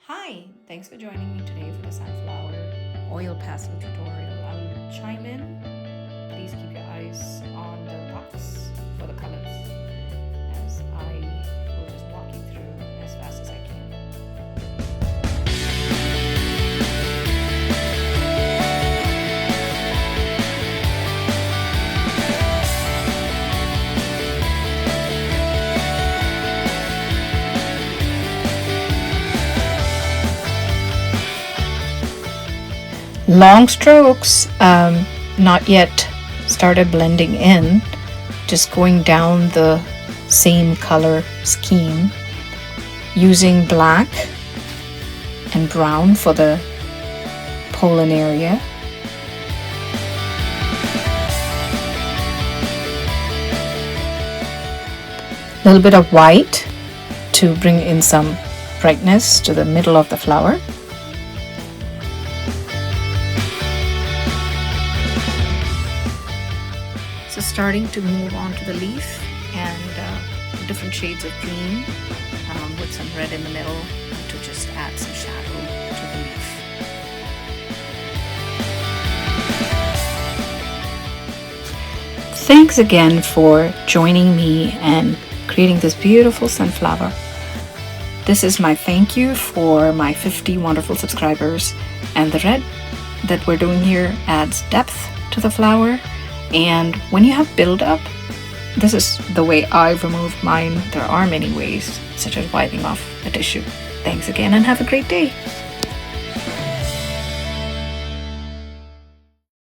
Hi, thanks for joining me today for the sunflower oil pastel tutorial. I'll chime in. Please keep your eyes on the box for the colors as I will just walk you through as fast as I can. Long strokes, not yet started blending in, just going down the same color scheme using black and brown for the pollen area. A little bit of white to bring in some brightness to the middle of the flower. So starting to move on to the leaf and different shades of green with some red in the middle to just add some shadow to the leaf. Thanks again for joining me and creating this beautiful sunflower. This is my thank you for my 50 wonderful subscribers, and the red that we're doing here adds depth to the flower. And when you have buildup, this is the way I've removed mine. There are many ways, such as wiping off a tissue. Thanks again and have a great day.